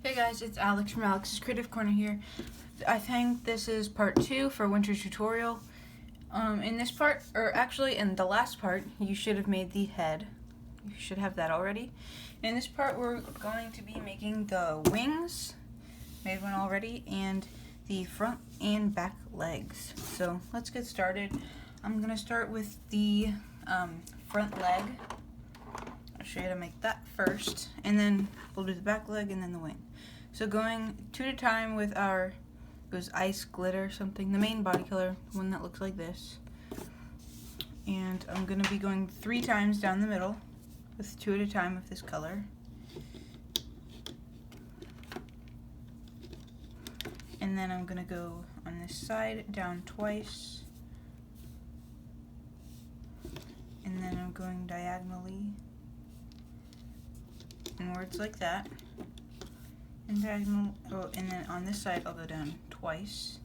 Hey guys, it's Alex from Alex's Creative Corner here. I think this is part 2 for Winter tutorial. In this part, or actually in the last part, you should have made the head. You should have that already. In this part, we're going to be making the wings, made one already, and the front and back legs. So let's get started. I'm going to start with the front leg. I'll show you how to make that first, and then we'll do the back leg and then the wing. So going 2 at a time with our, it was ice glitter something, the main body color, one that looks like this. And I'm going to be going 3 times down the middle with 2 at a time of this color. And then I'm going to go on this side down twice. And then I'm going diagonally inwards like that. And diagonal, and then on this side I'll go down twice,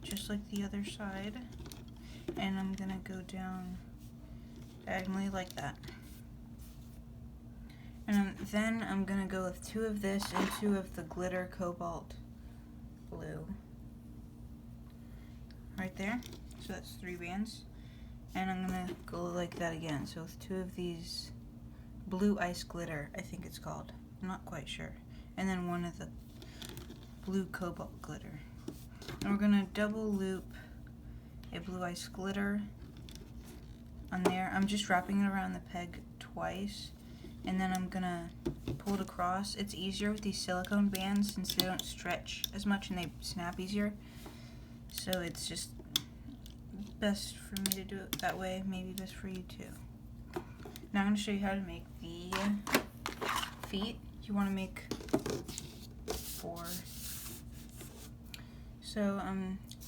just like the other side, and I'm gonna go down diagonally like that. And then I'm gonna go with 2 of this and 2 of the glitter cobalt blue right there. So that's 3 bands, and I'm gonna go like that again. So with 2 of these blue ice glitter, I think it's called. I'm not quite sure. And then 1 of the blue cobalt glitter. And we're gonna double loop a blue ice glitter on there. I'm just wrapping it around the peg twice, and then I'm gonna pull it across. It's easier with these silicone bands since they don't stretch as much and they snap easier. So it's just best for me to do it that way, maybe best for you too. Now I'm going to show you how to make the feet. You want to make 4. So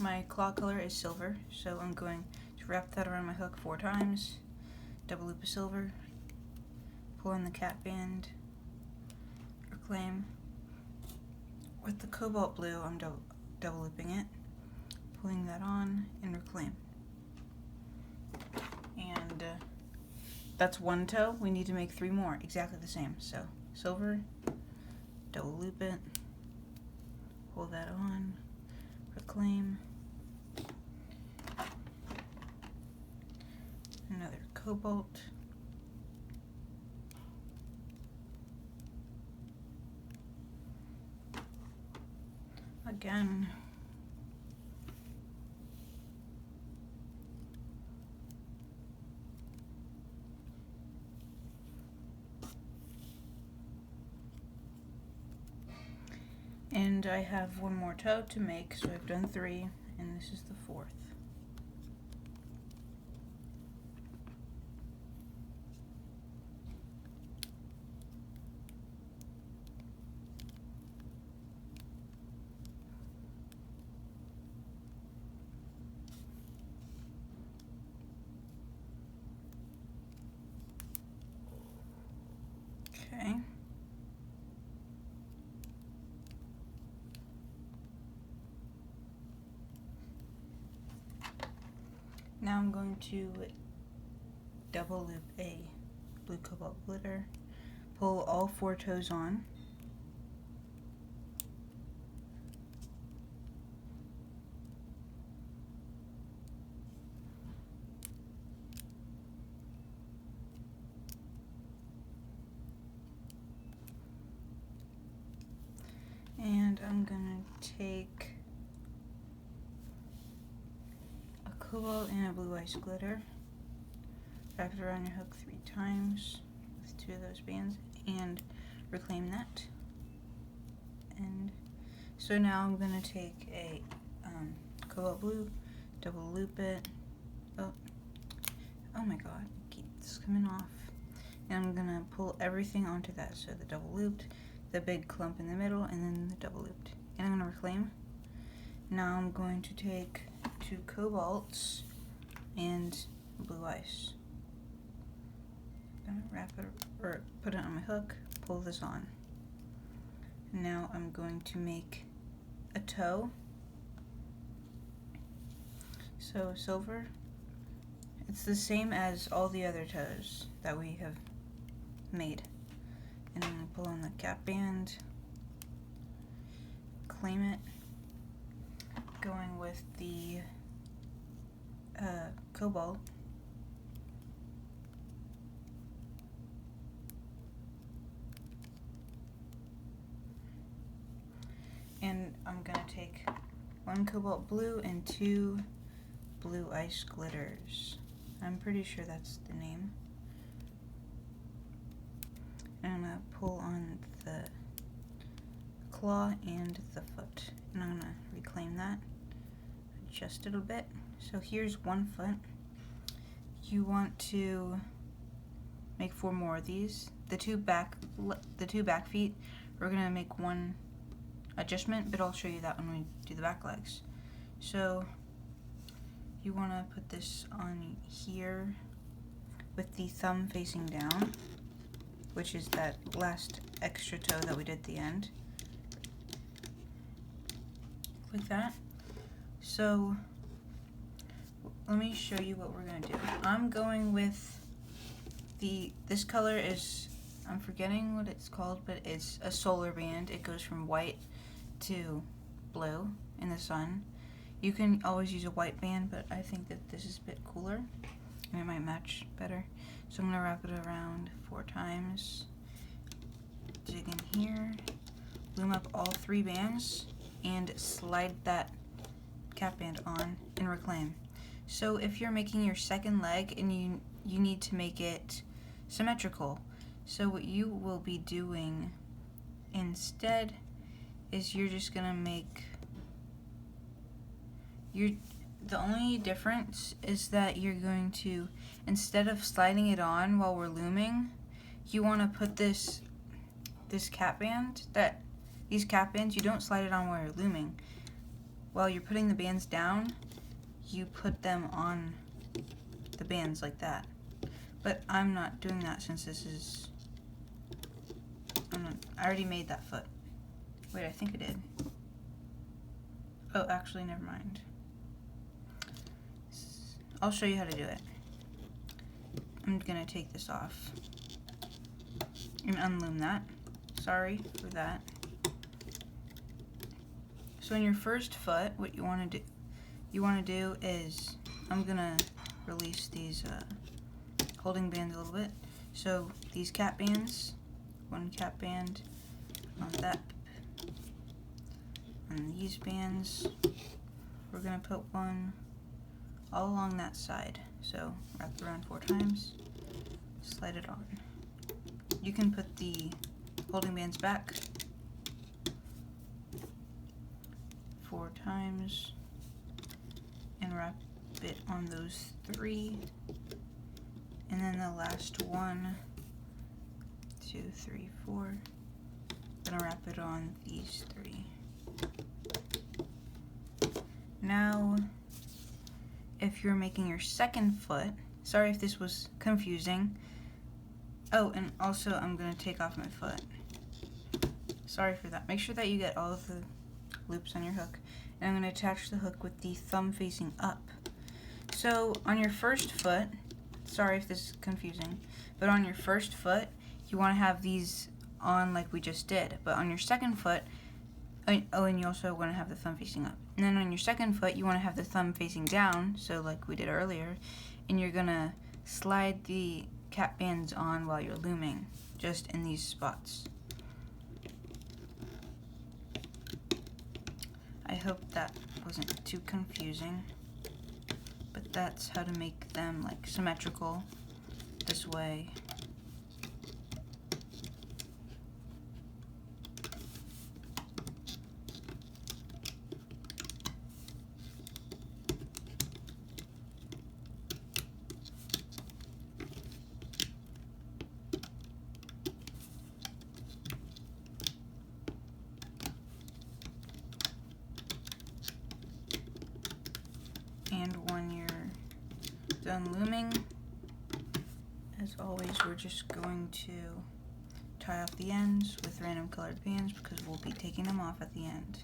my claw color is silver, so I'm going to wrap that around my hook 4 times, double loop a silver, pull in the cat band, reclaim. With the cobalt blue, I'm double looping it, pulling that on, and reclaim. And that's 1 toe. We need to make 3 more, exactly the same. So silver, double loop it, pull that on, reclaim, another cobalt, again, and I have 1 more toe to make, so I've done 3, and this is the 4th. Okay. Now I'm going to double loop a blue cobalt glitter, pull all 4 toes on, and I'm gonna take cobalt and a blue ice glitter, wrap it around your hook 3 times with 2 of those bands, and reclaim that. And so now I'm going to take a cobalt blue, double loop it. Oh my god, it keeps coming off. And I'm going to pull everything onto that. So the double looped, the big clump in the middle, and then the double looped. And I'm going to reclaim. Now I'm going to take 2 cobalts and blue ice. I'm gonna wrap it or put it on my hook, pull this on. Now I'm going to make a toe. So silver, it's the same as all the other toes that we have made. And I'm cap band, claim it, going with the cobalt. And I'm gonna take 1 cobalt blue and 2 blue ice glitters. I'm pretty sure that's the name. And I'm gonna pull on the claw and the foot. And I'm gonna reclaim that, adjust it a bit. So here's 1 foot. You want to make 4 more of these. The two back feet, we're gonna make 1 adjustment, but I'll show you that when we do the back legs. So you want to put this on here with the thumb facing down, which is that last extra toe that we did at the end, like that. So let me show you what we're going to do. I'm going with this color is, I'm forgetting what it's called, but it's a solar band. It goes from white to blue in the sun. You can always use a white band, but I think that this is a bit cooler and it might match better. So I'm going to wrap it around 4 times, dig in here, loom up all 3 bands, and slide that cap band on and reclaim. So if you're making your second leg and you need to make it symmetrical, so what you will be doing instead is you're just gonna make the only difference is that you're going to, instead of sliding it on while we're looming, you want to put this cap band, these cap bands, you don't slide it on while you're looming. While you're putting the bands down, you put them on the bands like that. But I'm not doing that since this is, I already made that foot. Wait, I think I did. Oh, actually, never mind. I'll show you how to do it. I'm gonna take this off and unloom that. Sorry for that. So in your first foot, what you want to do is, I'm gonna release these holding bands a little bit. So these cap bands, 1 cap band on that, on these bands, we're gonna put 1 all along that side. So wrap it around 4 times, slide it on. You can put the holding bands back 4 times and wrap it on those 3. And then the last 1, 2, 3, 4. Gonna wrap it on these 3. Now, if you're making your second foot, sorry if this was confusing. Oh, and also I'm gonna take off my foot. Sorry for that. Make sure that you get all of the loops on your hook. And I'm gonna attach the hook with the thumb facing up. So on your first foot, sorry if this is confusing, but on your first foot, you want to have these on like we just did. But on your second foot, oh, and you also want to have the thumb facing up. And then on your second foot, you want to have the thumb facing down, so like we did earlier, and you're gonna slide the cap bands on while you're looming, just in these spots. I hope that wasn't too confusing, but that's how to make them like symmetrical this way. And when you're done looming, as always, we're just going to tie off the ends with random colored bands because we'll be taking them off at the end.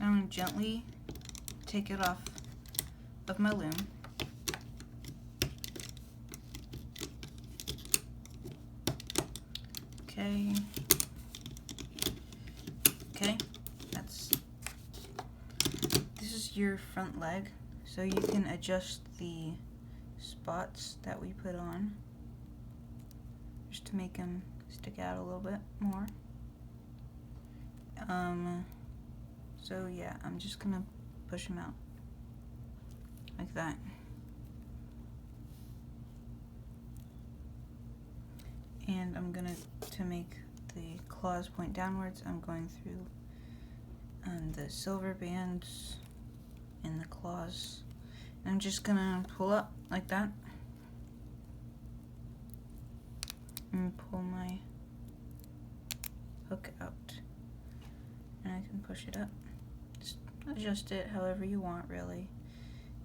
Now I'm going to gently take it off of my loom. Okay. Okay, this is your front leg, so you can adjust the spots that we put on just to make them stick out a little bit more. So yeah, I'm just gonna push them out like that. And I'm gonna, to make the claws point downwards, I'm going through the silver bands in the claws. And I'm just gonna pull up like that and pull my hook out. And I can push it up. Just adjust it however you want, really.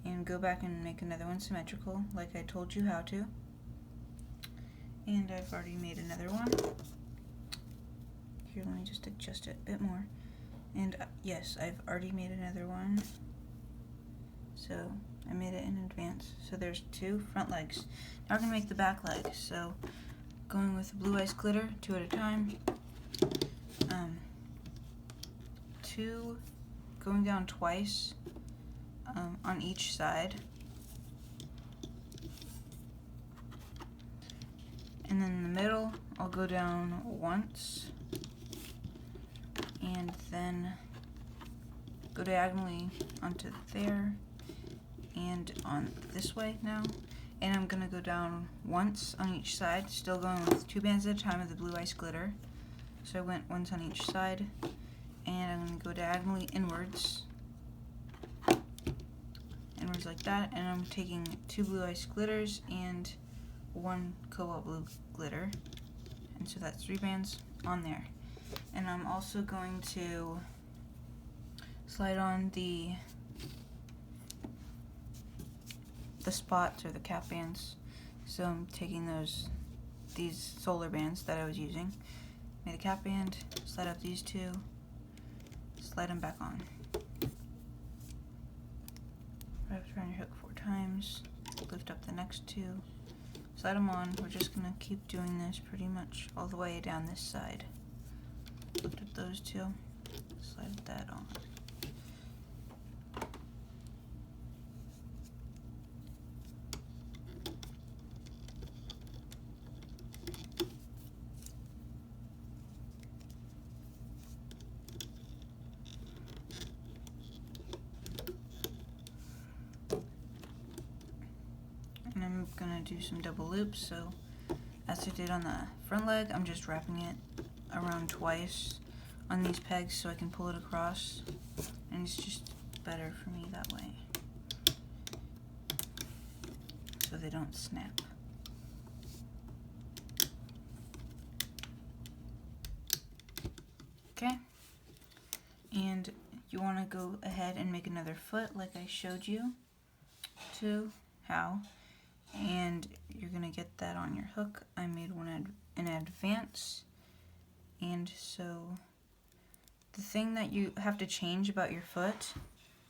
And go back and make another one symmetrical, like I told you how to. And I've already made another one. Here, let me just adjust it a bit more. And yes, I've already made another one. So I made it in advance. So there's 2 front legs. Now we're gonna make the back leg. So going with blue ice glitter, 2 at a time. 2 going down twice on each side. And then in the middle, I'll go down once, and then go diagonally onto there, and on this way now. And I'm gonna go down once on each side, still going with 2 bands at a time of the blue ice glitter. So I went once on each side, and I'm gonna go diagonally inwards like that, and I'm taking 2 blue ice glitters and 1 cobalt blue glitter, and so that's 3 bands on there. And I'm also going to slide on the spots or the cap bands. So I'm taking these solar bands that I was using, made a cap band, slide up these 2, slide them back on. Wrap around your hook 4 times, lift up the next 2, slide them on. We're just gonna keep doing this pretty much all the way down this side. Lift up those 2, slide that on. And I'm gonna do some double loops, so as I did on the front leg, I'm just wrapping it around twice on these pegs so I can pull it across, and it's just better for me that way so they don't snap. Okay, and you want to go ahead and make another foot like I showed you how, and you're gonna get that on your hook. I made one in advance, and so the thing that you have to change about your foot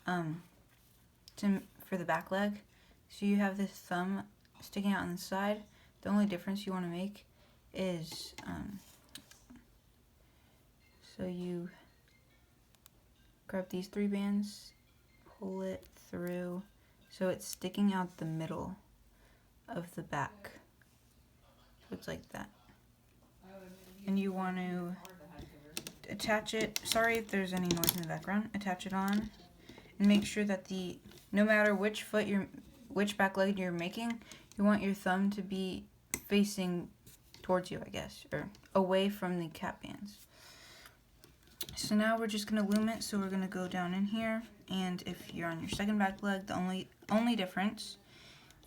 for the back leg, so you have this thumb sticking out on the side. The only difference you want to make is so you grab these 3 bands, pull it through so it's sticking out the middle of the back. So it's like that. And you want to attach it, sorry if there's any noise in the background, attach it on, and make sure that no matter which back leg you're making, you want your thumb to be facing towards you, I guess, or away from the cap bands. So now we're just going to loom it, so we're going to go down in here, and if you're on your second back leg, the only difference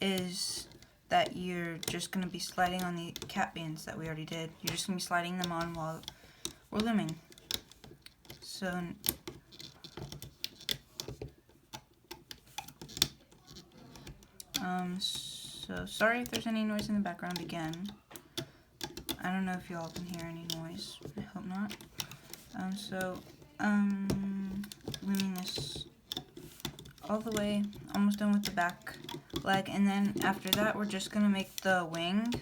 is that you're just going to be sliding on the cap bands that we already did. You're just going to be sliding them on while we're looming. So sorry if there's any noise in the background again. I don't know if y'all can hear any noise. I hope not. Looming this all the way, almost done with the back leg, and then after that we're just gonna make the wing,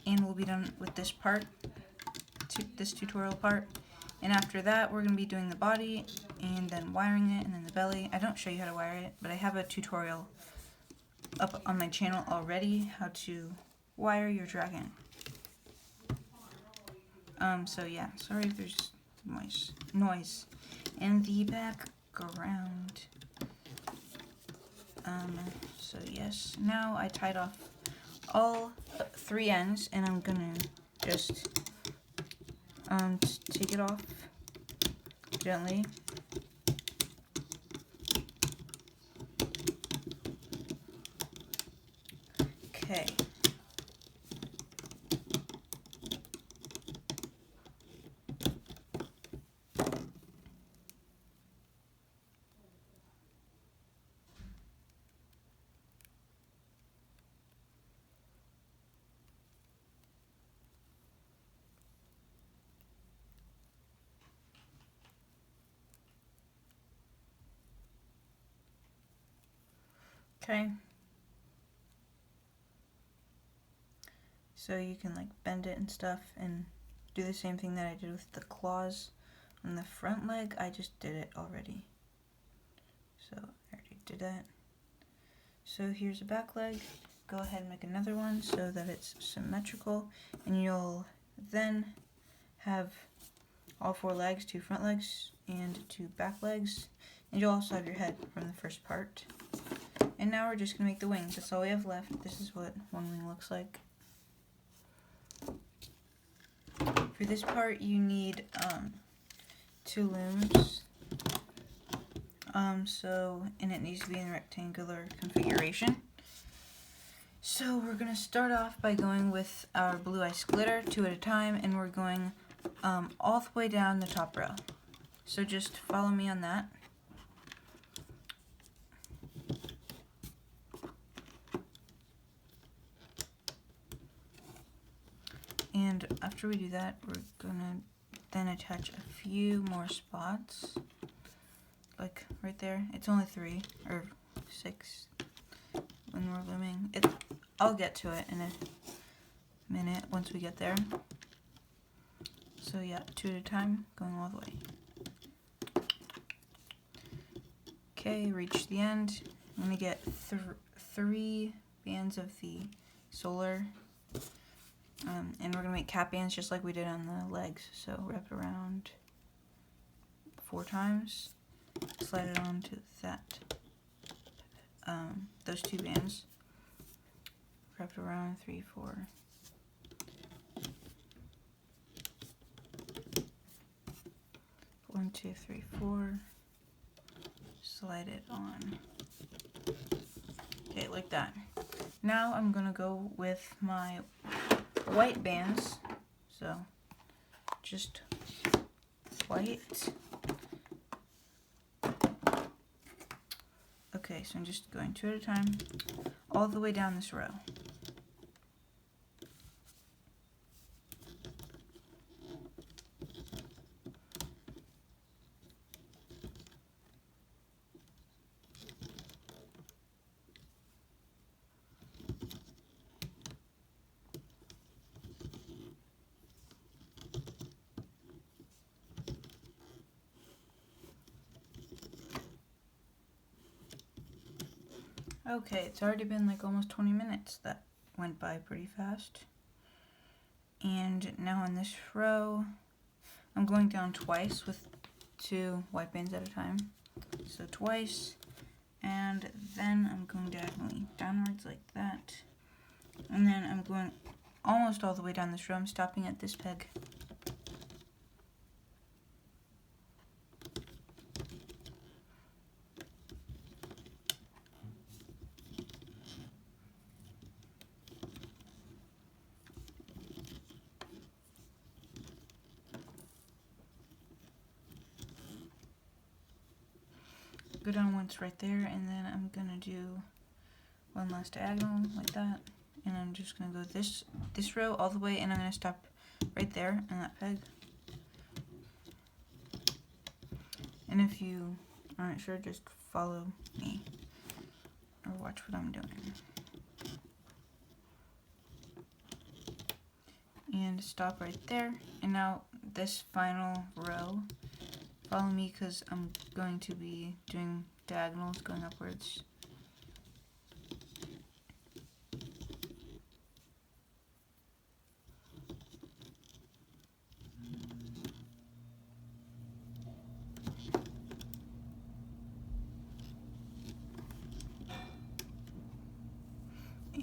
and we'll be done with this part, this tutorial part. And after that we're gonna be doing the body, and then wiring it, and then the belly. I don't show you how to wire it, but I have a tutorial up on my channel already, how to wire your dragon. So yeah, sorry if there's noise in the background. So yes, now I tied off all 3 ends, and I'm gonna just take it off gently. Okay. Okay. So you can like bend it and stuff, and do the same thing that I did with the claws on the front leg. I just did it already. So I already did that. So here's a back leg. Go ahead and make another one so that it's symmetrical, and you'll then have all 4 legs, 2 front legs and 2 back legs, and you'll also have your head from the first part. And now we're just gonna make the wings. That's all we have left. This is what one wing looks like. For this part you need 2 looms. And it needs to be in rectangular configuration. So we're gonna start off by going with our blue ice glitter 2 at a time, and we're going all the way down the top row. So just follow me on that. And after we do that, we're gonna then attach a few more spots, like right there. It's only 3 or 6 when we're looming. I'll get to it in a minute once we get there. So yeah, 2 at a time, going all the way. Okay, reach the end. I'm gonna get 3 bands of the solar. And we're going to make cap bands just like we did on the legs. So wrap it around 4 times, slide it onto that, those 2 bands, wrap it around 3, 4. One, 2, 3, 4. Slide it on. Okay, like that. Now I'm going to go with my white bands, so just white. Okay, so I'm just going 2 at a time, all the way down this row. Okay, it's already been like almost 20 minutes. That went by pretty fast. And now on this row, I'm going down twice with 2 white bands at a time. So twice, and then I'm going diagonally downwards like that. And then I'm going almost all the way down this row. I'm stopping at this peg. Go down once right there, and then I'm gonna do one last diagonal like that, and I'm just gonna go this row all the way, and I'm gonna stop right there on that peg. And if you aren't sure, just follow me or watch what I'm doing. And stop right there. And now this final row, follow me because I'm going to be doing diagonals going upwards.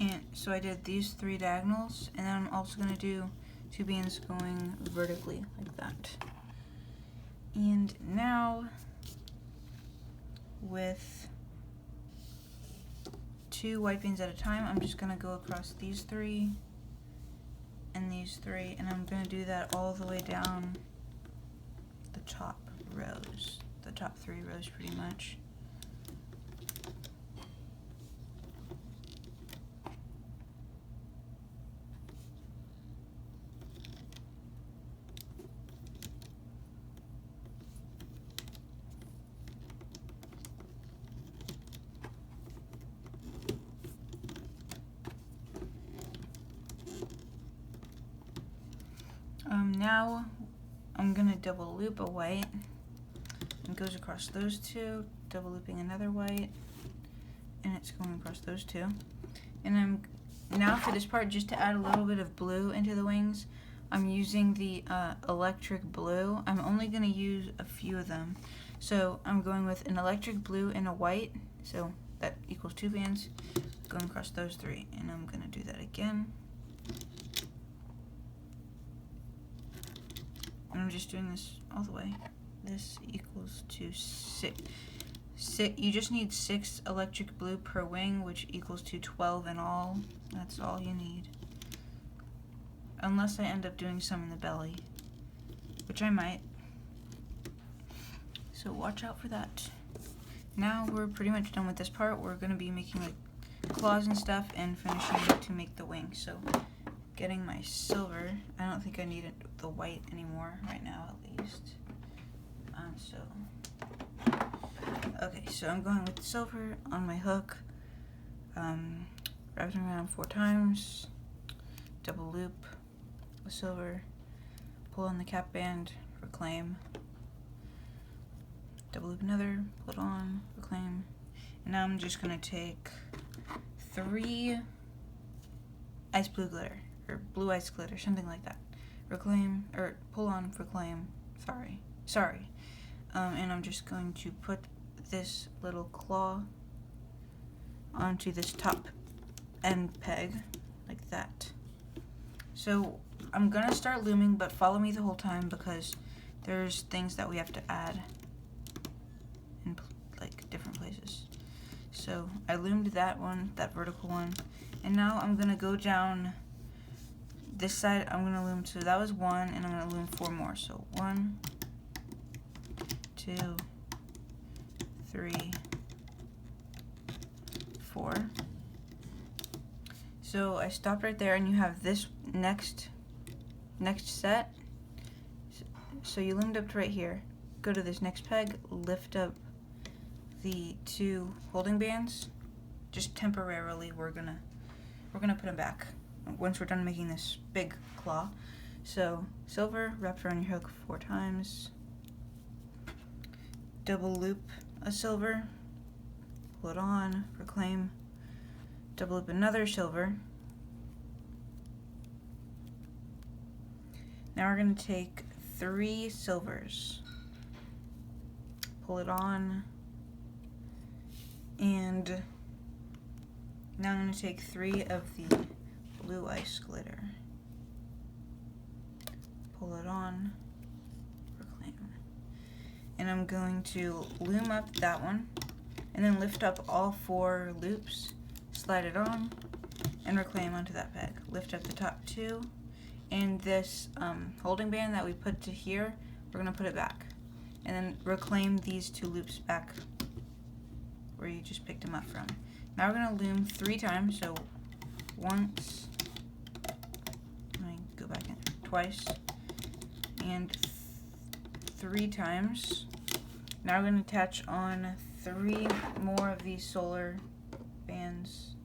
And so I did these 3 diagonals, and then I'm also going to do 2 bands going vertically like that. And now with 2 white bands at a time, I'm just going to go across these 3 and these 3, and I'm going to do that all the way down the top rows, the top 3 rows pretty much. Now I'm gonna double loop a white, and goes across those 2, double looping another white, and it's going across those 2. And I'm now for this part, just to add a little bit of blue into the wings, I'm using the electric blue. I'm only gonna use a few of them, so I'm going with an electric blue and a white, so that equals 2 bands going across those 3, and I'm gonna do that again. And I'm just doing this all the way. This equals to 6. You just need 6 electric blue per wing, which equals to 12 in all. That's all you need. Unless I end up doing some in the belly, which I might. So watch out for that. Now we're pretty much done with this part. We're going to be making like claws and stuff and finishing to make the wing. So getting my silver. I don't think I need the white anymore right now, at least. Okay, so I'm going with silver on my hook, wrapping around 4 times, double loop with silver, pull on the cap band, reclaim, double loop another, pull it on, reclaim, and now I'm just gonna take 3 ice blue glitter, or blue ice glitter, something like that. Reclaim, or pull on, reclaim, sorry. And I'm just going to put this little claw onto this top end peg, like that. So I'm gonna start looming, but follow me the whole time because there's things that we have to add in like different places. So I loomed that one, that vertical one, and now I'm gonna go down this side. I'm gonna loom, so that was 1, and I'm gonna loom 4 more. So 1, 2, 3, 4. So I stopped right there, and you have this next set. So you loomed up to right here. Go to this next peg, lift up the 2 holding bands. Just temporarily, we're gonna put them back once we're done making this big claw. So silver, wrapped around your hook 4 times. Double loop a silver, pull it on, reclaim, double loop another silver. Now we're going to take 3 silvers, pull it on, and now I'm going to take 3 of the blue ice glitter, pull it on, reclaim. And I'm going to loom up that one, and then lift up all 4 loops, slide it on, and reclaim onto that peg. Lift up the top 2, and this holding band that we put to here, we're going to put it back. And then reclaim these 2 loops back where you just picked them up from. Now we're going to loom 3 times, so once, let me go back in, twice, and 3 times. Now we're going to attach on 3 more of these solar bands.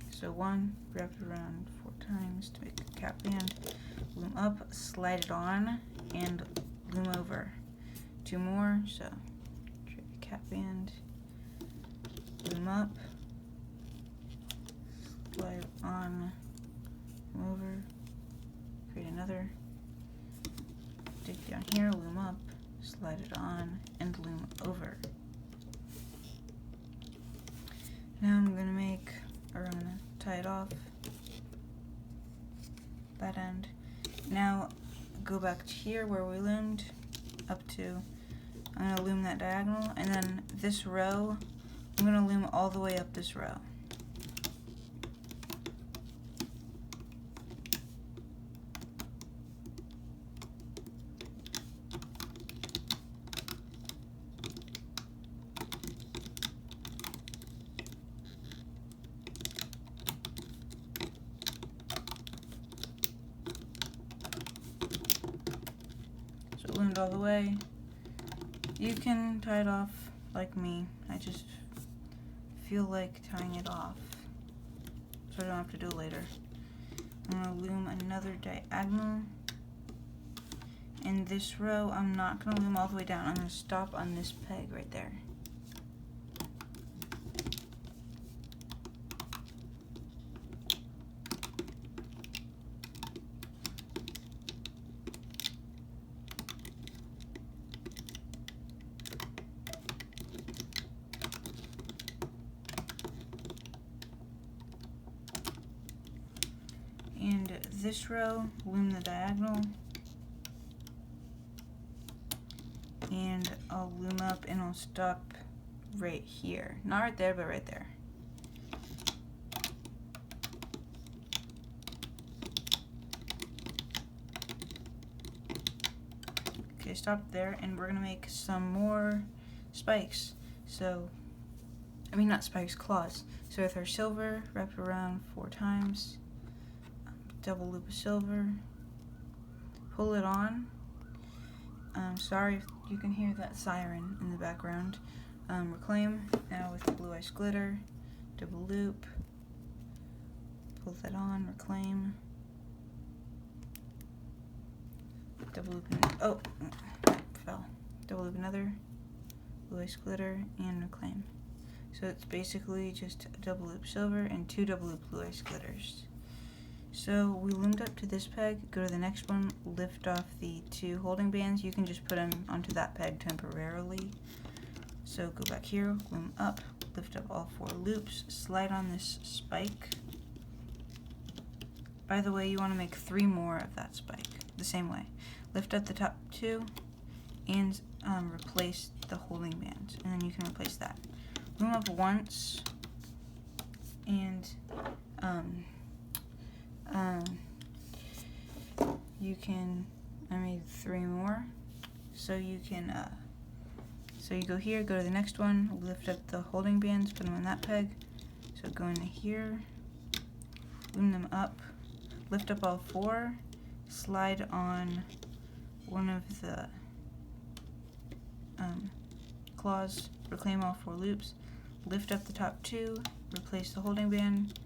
So 1, wrap it around 4 times to make a cap band, loom up, slide it on, and loom over. 2 more, so create a cap band, loom up, slide on, loom over, create another, dig down here, loom up, slide it on, and loom over. Now I'm going to make, or I'm going to tie it off, that end. Now go back to here where we loomed, up to, I'm going to loom that diagonal, and then this row, I'm going to loom all the way up this row. Loomed all the way. You can tie it off like me. I just feel like tying it off so I don't have to do it later. I'm going to loom another diagonal. In this row, I'm not going to loom all the way down. I'm going to stop on this peg right there. And this row, loom the diagonal, and I'll loom up and I'll stop right here. Not right there, but right there. Okay, stop there, and we're gonna make some more spikes. So, I mean not spikes, claws. So with our silver, wrap it around 4 times. Double loop of silver, pull it on. Sorry if you can hear that siren in the background. Reclaim, now with the blue ice glitter, double loop, pull that on, reclaim, double loop, oh, fell, double loop another, blue ice glitter, and reclaim. So it's basically just a double loop silver and 2 double loop blue ice glitters. So we loomed up to this peg, go to the next one, lift off the 2 holding bands. You can just put them onto that peg temporarily. So go back here, loom up, lift up all 4 loops, slide on this spike. By the way, you want to make 3 more of that spike, the same way. Lift up the top 2 and replace the holding bands, and then you can replace that. Loom up once, and you can, I made 3 more, so you can, so you go here, go to the next one, lift up the holding bands, put them on that peg, so go into here, loom them up, lift up all 4, slide on one of the claws, reclaim all 4 loops, lift up the top 2, replace the holding band,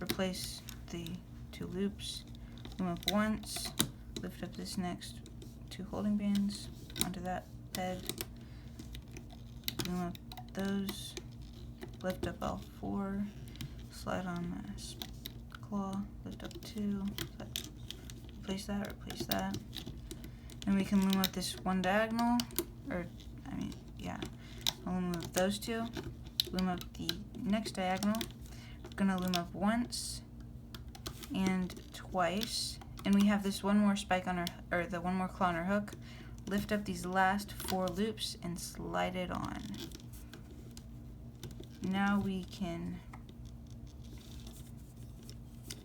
replace the 2 loops, loom up once, lift up this next 2 holding bands onto that peg, loom up those, lift up all 4, slide on this claw, lift up 2, replace that, and we can loom up this one diagonal, or I mean, yeah, I'll loom up those 2, loom up the next diagonal, we're gonna loom up once and twice, and we have this one more spike on our, or the one more claw on our hook. Lift up these last 4 loops and slide it on. Now we can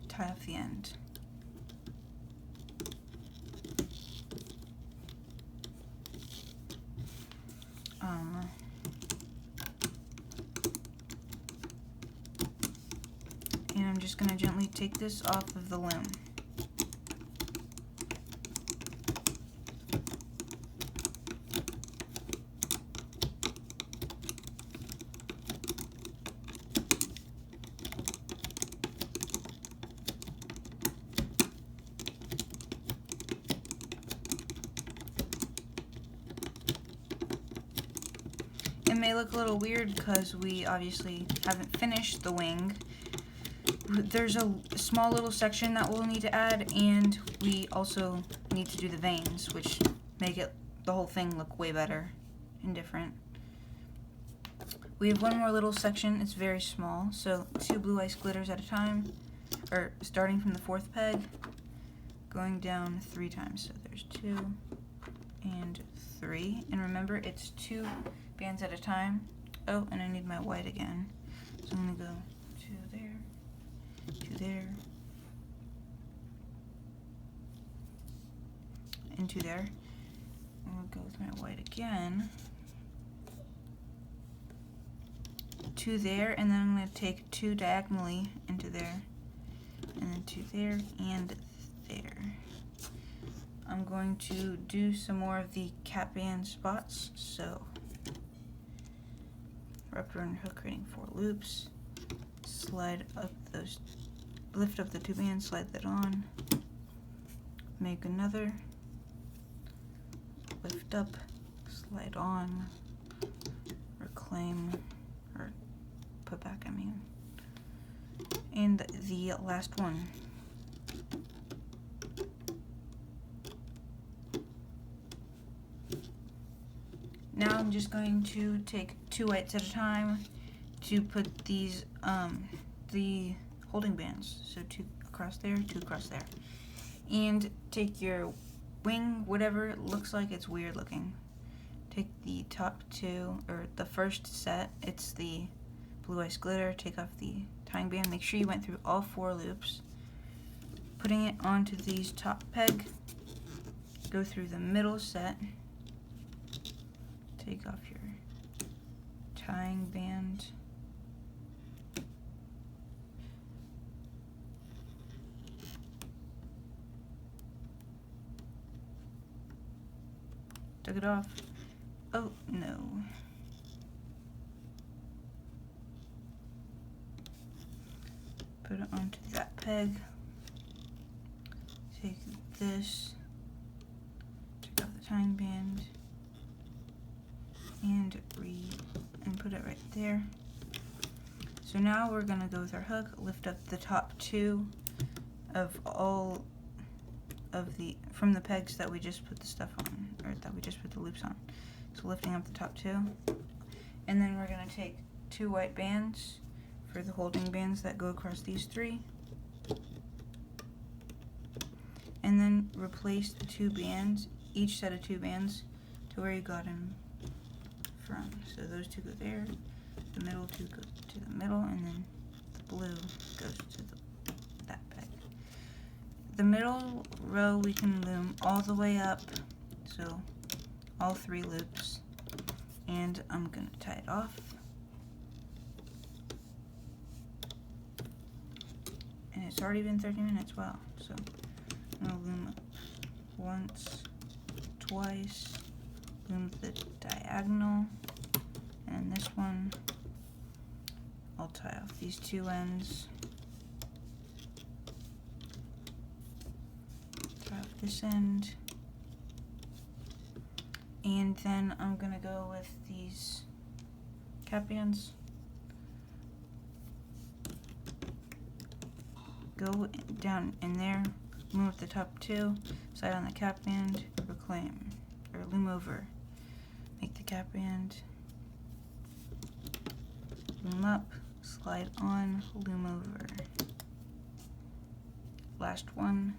tie off the end. And I'm just going to gently take this off of the loom. it may look a little weird because we obviously haven't finished the wing. There's a small little section that we'll need to add, and we also need to do the veins, which make it the whole thing look way better and different. We have one more little section. It's very small, so 2 blue ice glitters at a time, or starting from the 4th peg, going down 3 times. So there's 2 and 3, and remember it's 2 bands at a time. Oh, and I need my white again, so I'm gonna go 2 there, 2 there, and 2 there. I'm gonna go with my white again, 2 there, and then I'm gonna take 2 diagonally into there, and then 2 there and there. I'm going to do some more of the cap band spots, so wrap around your hook, creating 4 loops, slide up those, lift up the 2 bands, slide that on, make another, lift up, slide on, reclaim, or put back, I mean, and the last one. Now I'm just going to take 2 whites at a time to put these, the holding bands. So 2 across there, 2 across there. And take your wing, whatever it looks like, it's weird looking. Take the top 2, or the first set, it's the blue ice glitter, take off the tying band, make sure you went through all 4 loops. Putting it onto these top peg, go through the middle set, take off your tying band, took it off, oh no, put it onto that peg, take this, take off the tying band, and put it right there. So now we're gonna go with our hook, lift up the top 2 of all of the, from the pegs that we just put the stuff on, or that we just put the loops on. So lifting up the top 2, and then we're gonna take 2 white bands for the holding bands that go across these 3, and then replace the 2 bands, each set of 2 bands, to where you got them from. So those 2 go there, the middle 2 go to the middle, and then the blue goes to that peg. The middle row we can loom all the way up, so all 3 loops, and I'm gonna tie it off. And it's already been 30 minutes, wow. So I'm gonna loom up once, twice, loom the diagonal, and this one I'll tie off these 2 ends, tie off this end, and then I'm gonna go with these cap bands, go down in there, loom up the top 2, slide on the cap band, reclaim, or loom over, make the cap band, loom up, slide on, loom over. Last one.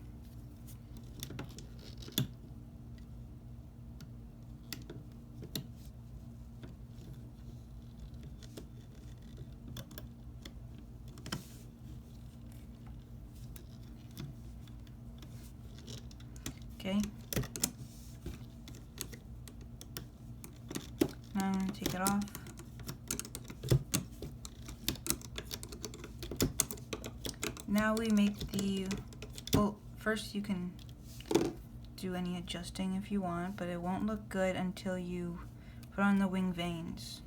Okay. Now I'm going to take it off. Now we make the, well, first you can do any adjusting if you want, but it won't look good until you put on the wing veins.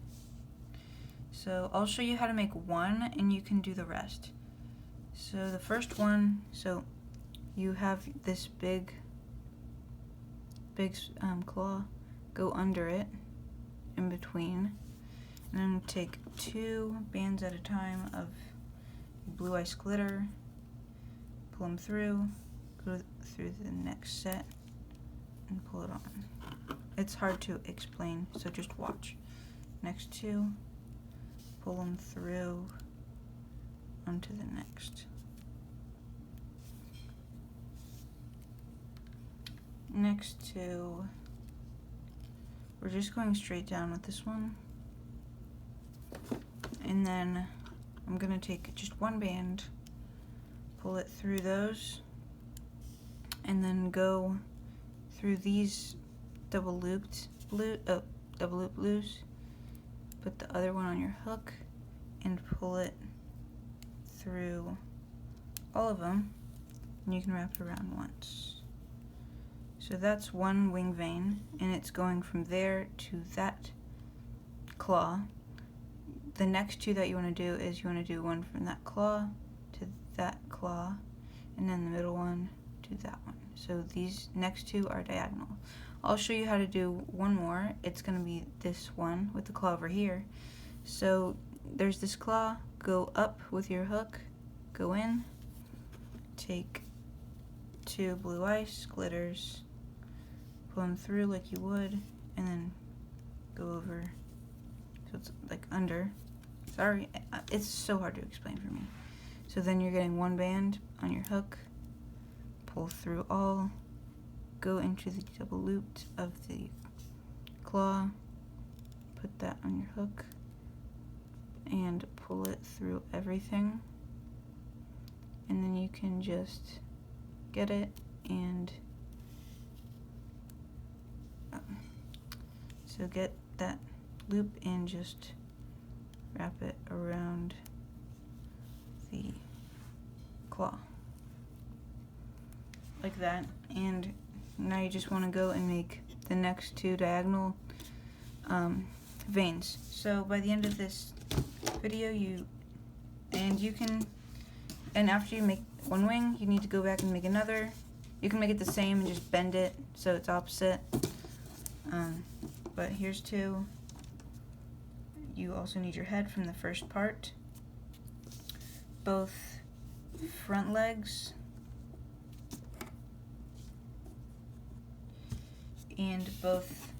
So I'll show you how to make one and you can do the rest. So the first one, so you have this big claw, go under it, in between, And I'm going to take 2 bands at a time of blue ice glitter, pull them through, go through the next set, and pull it on. It's hard to explain, so just watch. Next 2, pull them through onto the next. Next 2, we're just going straight down with this one. And then I'm going to take just 1 band, pull it through those, and then go through these double loop blues, put the other one on your hook, and pull it through all of them, and you can wrap it around once. So that's 1 wing vane, and it's going from there to that claw. The next 2 that you want to do is you want to do one from that claw to that claw, and then the middle one to that one. So these next 2 are diagonal. I'll show you how to do one more. It's going to be this one with the claw over here. So there's this claw, go up with your hook, go in, take 2 blue ice glitters, pull them through like you would, and then go over, so it's like under. Sorry, it's so hard to explain for me. So then you're getting 1 band on your hook, pull through all, go into the double loop of the claw, put that on your hook, and pull it through everything. And then you can just get it and so get that loop and just wrap it around the claw like that. And now you just want to go and make the next 2 diagonal veins. So by the end of this video, and after you make 1 wing, you need to go back and make another. You can make it the same and just bend it so it's opposite. But here's 2. You also need your head from the first part, both front legs, and both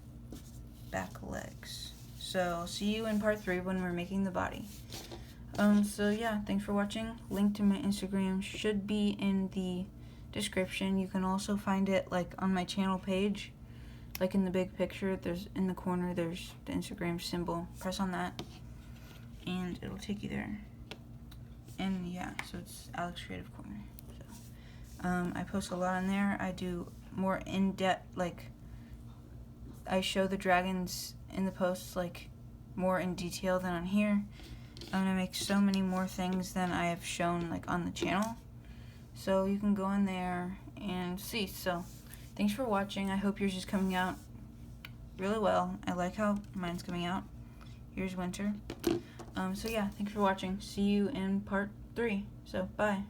back legs. So I'll see you in part 3 when we're making the body. So yeah, thanks for watching. Link to my Instagram should be in the description. You can also find it like on my channel page, like in the big picture. There's in the corner, there's the Instagram symbol. Press on that and it'll take you there. And yeah, so it's Alex Creative Corner. So I post a lot on there. I do more in-depth, like I show the dragons in the posts like more in detail than on here. I'm gonna make so many more things than I have shown like on the channel. So you can go in there and see. So thanks for watching. I hope yours is coming out really well. I like how mine's coming out. Here's Winter. So yeah, thanks for watching. See you in part 3. So bye.